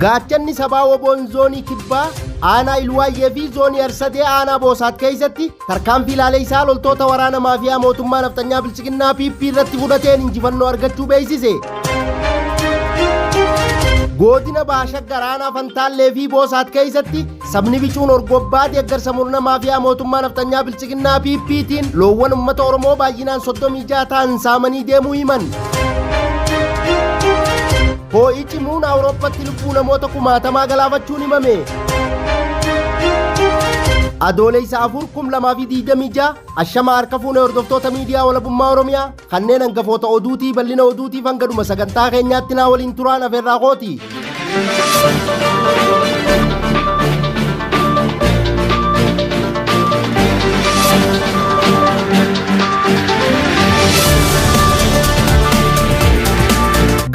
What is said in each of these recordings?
Gaachanni sabaa woboon zoonii kibbaa aanaa Ilwaayee fi zoonii Arsadee aanaa Boosaat keessatti tarkaanfii ilaalee isaa loltoota waraana maafiyaa mootummaa naftanyaa bilchiginnaa PP irratti fudhateen injifannoo argachuu beeksise. Godina Baashaggar aanaa Fantaallee fi Boosaat keessatti sabni bicuun orgobbaa deeggarsa murna maafiyaa mootummaa naftanyaa bilchiginnaa PPtiin loowwan uummata Oromoo baay'inaan 36 ta'an saamanii deemuu himan. Ho'i cimuun Awurooppaatti lubbuu namoota 1000 galaafachuun himame. Adoolessa 4/2026 ashama harka fuune hordoftoota miidiyaa walabummaa Oromiyaa kanneen hangafoota oduutii bal'ina oduutiif hanga dhuma sagantaa keenyaatti naa waliin turaan afeerraa kooti.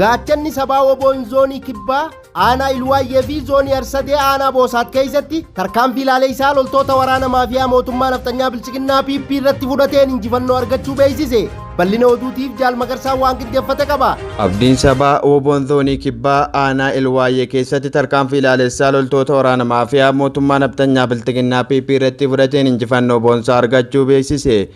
Gaachanni sabaa woboon zoonii kibbaa aanaa Ilwaayee fi zoonii Arsadee aanaa Boosaat keessatti tarkaanfii ilaalee isaa loltoota waraana maafiyaa mootummaa naftanyaa bilchiginnaa PP irratti fudhateen injifannoo argachuu beeksise. Bal'ina oduutiif Jaal Magarsaa waan qindeeffate qaba. Abdiin sabaa woboon zoonii kibbaa aanaa Ilwaayee keessatti tarkaanfii ilaalee isaa loltoota waraana maafiyaa mootummaa naftanyaa bilchiginnaa PP irratti fudhateen injifannoo boonsaa argachuu beeksise.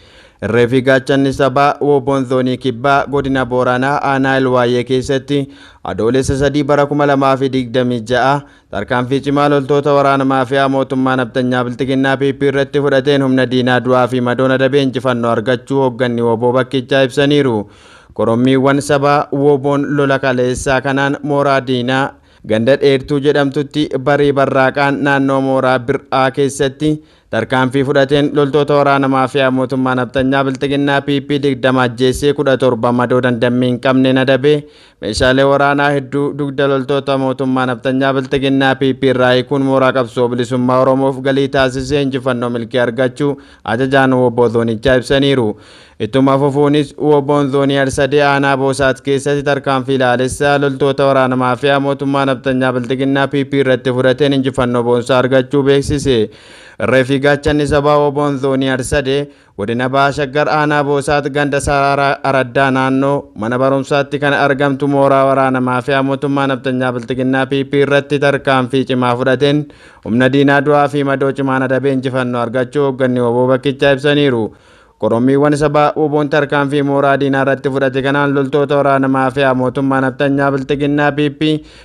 Reefi gaachanni sabaa woboon zoonii kibbaa godina Booranaa aanaa Ilwaayee keessatti adoolessa 3 bara 2026 tarkaanfii cimaa loltoota waraana maafiyaa mootummaa naftanyaa bilchiginnaa PP irratti fudhateen humna diinaa du'aa fi madoon adabee injifannoo argachuu hoogganni woboo bakkichaa ibsaniiru. Korommiiwwan sabaa woboon lola kaleessaa kanaan mooraa diinaa ganda dheertuu jedhamtutti barii barraaqaan naannoo mooraa bir'aa keessatti tarkaanfii fudhateen loltoota waraana maafiyaa mootummaa naftanyaa bilchiginnaa PP 20 ajjeessee 17 madoo dandammii hin qabneen adabee meeshaalee waraanaa hedduu dugda loltoota mootummaa naftanyaa bilchiginnaa PP irraa hiikuun mooraa qabsoo bilisummaa Oromoof galii taasisee injifannoo milkii argachuu ajajaan woboo zoonichaa ibsaniiru. Ittuma fufuunis woboon zoonii Arsadee aanaa Boosaat keessatti tarkaanfii ilaalessaa loltoota waraana maafiyaa mootummaa naftanyaa bilchiginnaa PP irratti fudhateen injifannoo boonsaa argachuu beeksise. Reefi gaachanni sabaa woboon zoonii Arsadee godina Baashaggar aanaa Boosaat ganda Saraaraa Araddaa naannoo mana barumsaatti kan argamtu mooraa waraana maafiyaa mootummaa naftanyaa bilchiginnaa PP irratti tarkaanfii cimaa fudhateen humna diinaa du'aa fi madoo cimaan adabee injifannoo argachuu hoogganni woboo bakkichaa ibsaniiru. Korommiiwwan sabaa woboon tarkaanfii mooraa diinaa irratti fudhate kanaan loltoota waraana maafiyaa mootummaa naftanyaa bilchiginnaa PP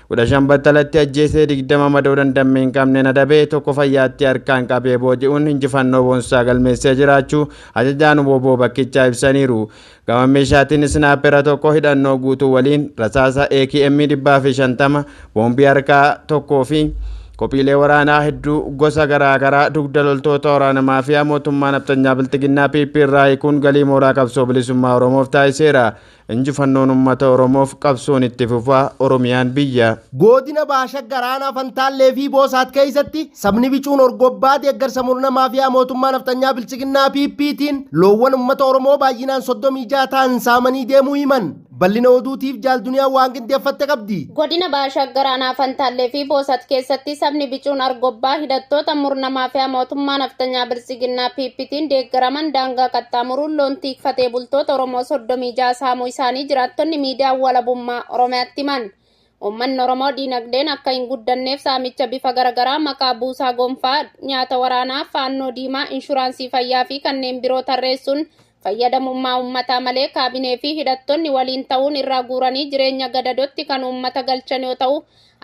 15 battalatti ajjeesee 20 madoo dandammii hin qabneen adabee tokko fayyaatti harkaan qabee booji'uun injifannoo boonsaa galmeessee jiraachuu ajajaan woboo bakkichaa ibsaniiru. Gama meeshaatiin snaapera tokko hidhannoo guutuu waliin rasaasa AKM 150 boombii harkaa tokkoo fi kophiilee waraanaa hedduu gosa garaagaraa dugda loltoota waraana maafiyaa mootummaa naftanyaa bilchiginnaa PP irraa hiikuun galii mooraa qabsoo bilisummaa Oromoof taasiseera. Injifannoon uummata Oromoof qabsoon itti fufaa Oromiyaan biyya. Godina Baashaggar aanaa Fantaallee fi Boosaat keessatti sabni bicuun orgobbaa deeggarsa murna maafiyaa mootummaa naftanyaa bilchiginnaa PPtiin loowwan uummata Oromoo baay'inaan 36 ta'an saamanii deemuu himan. Bal'ina oduutiif Jaal Duniyaa waan qindeeffatte qabdi. Godina Baashaggar aanaa Fantaallee fi Boosaat keessatti sabni bicuun argobbaa hidhattoota murna maafiyaa mootummaa naftanyaa bilchiginnaa PPtiin deeggaraman daangaa qaxxaamuruun loon tiikfatee bultoota Oromoo 36 saamuu isaanii jiraattonni miidiyaa walabummaa Oromiyaatti himan. Uummanni Oromoo diinagdeen akka hin guddanneef saamicha bifa garagaraa maqaa buusaa gonfaa nyaata waraanaa faannoo diimaa inshuraansii fayyaa fi kanneen biroo tarreessuun fayyadamummaa uummataa malee kaabinee fi hidhattoonni waliin ta'uun irraa guuranii jireenya gadadotti kan uummata galchan yoo ta'u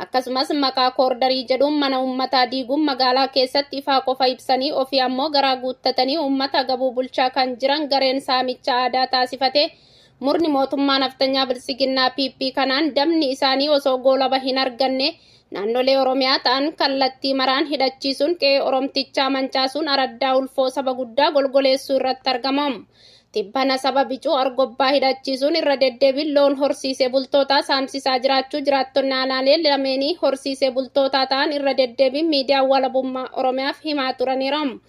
akkasumas maqaa koordarii jedhuun mana uummataa diiguun magaalaa keessatti ifaa qofa ibsanii ofii ammoo garaa guuttatanii uummata gabuu bulchaa kan jiran gareen saamicha aadaa taasifate. Murni mootummaa naftanyaa bilchiginnaa PP kanaan damni isaanii osoo goolaba hin arganne naannolee Oromiyaa ta'an kallattii maraan hidhachiisuun qe'ee Oromtichaa mancaasuun araddaa ulfoo saba guddaa golgoleessuu irratti argamamu. Tibbana saba bicuu argobbaa hidhachiisuun irra deddeebiin loon horsiisee bultootaa saamsisaa jiraachuu jiraattonni aanaalee lameenii horsiisee bultootaa ta'an irra deddeebiin miidiyaa walabummaa Oromiyaaf himaa turaniiru.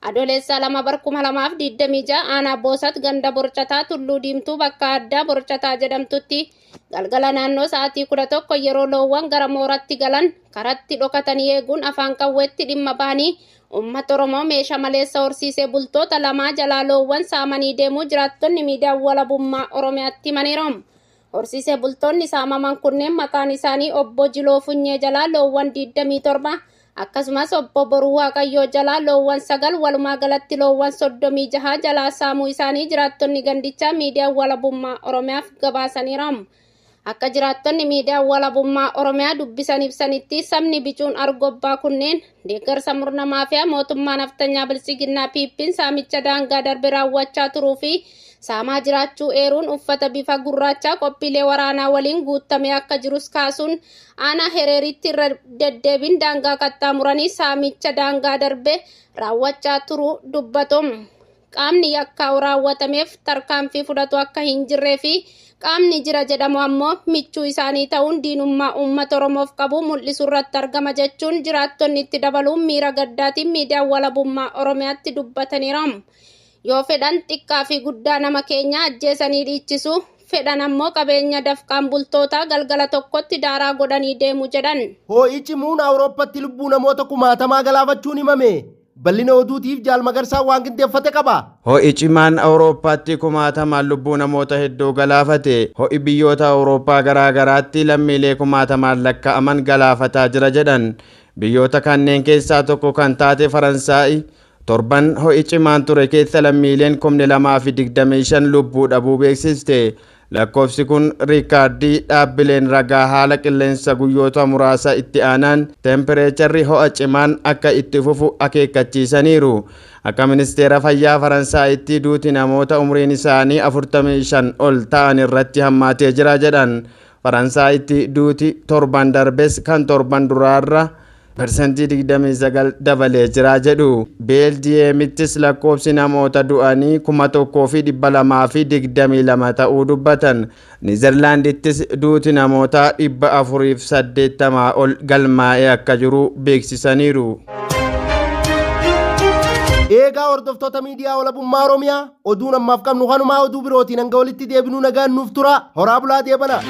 Adoolessa 2 bara 2026 aanaa Boosaat ganda Borcataa Tulluu Diimtuu bakka addaa Borcataa jedhamtutti galgala naannoo sa'aatii 11 yeroo loowwan gara mooratti galan karatti dhokatanii eeguun afaan qawweetti dhimma bahanii uummata Oromoo meeshaa maleessa horsiisee bultoota lamaa jalaa loowwan saamanii deemuu jiraattonni miidiyaa walabummaa Oromiyaatti himaniiru. Horsiisee bultoonni saamaman kunneen maqaan isaanii obbo Jiloo Funyee jalaa loowwan 27 akkasumas obbo Boruu Waaqayyoo jalaa loowwan 9 walumaa galatti loowwan 36 jalaa saamuu isaanii jiraattonni gandichaa miidiyaa walabummaa Oromiyaaf gabaasaniiru. Akka jiraattonni miidiyaa walabummaa Oromiyaa dubbisan ibsanitti sabni bicuun argobbaa kunneen deeggarsa murna maafiyaa mootummaa naftanyaa bilchiginnaa PP'n saamicha daangaa darbe raawwachaa turuu fi saamaa jiraachuu eeruun uffata bifa gurraachaa qophiilee waraanaa waliin guutamee akka jirus kaasuun aanaa Hereeritti irra deddeebiin daangaa qaxxaamuranii saamicha daangaa darbe raawwachaa turuu dubbatu. Qaamni yakkaa raawwatameef tarkaanfii fudhatu akka hin jirree fi qaamni jira jedhamu ammoo michuu isaanii ta'uun diinummaa uummata Oromoof qabu mul'isu irratti argama jechuun jiraattonni itti dabaluun miira gaddaatiin miidiyaa walabummaa Oromiyaatti dubbataniiru. Yoo fedhan xiqqaa fi guddaa nama keenya ajjeesanii dhiichisu fedhan ammoo qabeenya dafqaan bultootaa galgala tokkotti daaraa godhanii deemu jedhan. Ho'ichi muun Awurooppaatti lubbuu namoota kumaatamaa galaafachuun himame. Bal'ina oduutiif Jaal Magarsaa waan qindeeffate qaba. Ho'i cimaan Awurooppaatti kumaatamaan lubbuu namoota hedduu galaafate. Ho'i biyyoota Awurooppaa garaa garaatti lammiilee kumaatamaan lakkaa'aman galaafataa jira jedhan. Biyyoota kanneen keessaa tokko kan taate Faransaay torban ho'i cimaan ture keessa lammiileen 225 lubbuu dhabuu beeksiste. Lakkoofsi kun riikaardii dhaabbileen ragaa haala qilleensa guyyoota muraasa itti aanaan tempereecharri ho'a cimaan akka itti fufu akeekkachiisaniiru. Akka ministeera fayyaa Faransaayitti duuti namoota umriin isaanii 45 ol ta'an irratti hammaatee jira jedhan. Faransaayitti duuti torban darbes kan torban duraarra persentii 29 dabalee jira jedhu. Beeljiyeemittis lakkoofsi namoota du'anii 1222 ta'uu dubbatan. Niizerlaandittis duuti namoota 480 ol galmaa'ee akka jiru beeksisaniiru. Eegaa hordoftoota miidiyaa walabummaa Oromiyaa oduun ammaaf qabnu kanumaa oduu birootiin hanga walitti deebinuu nagaan nuuf tura. Horaa bulaa deebana.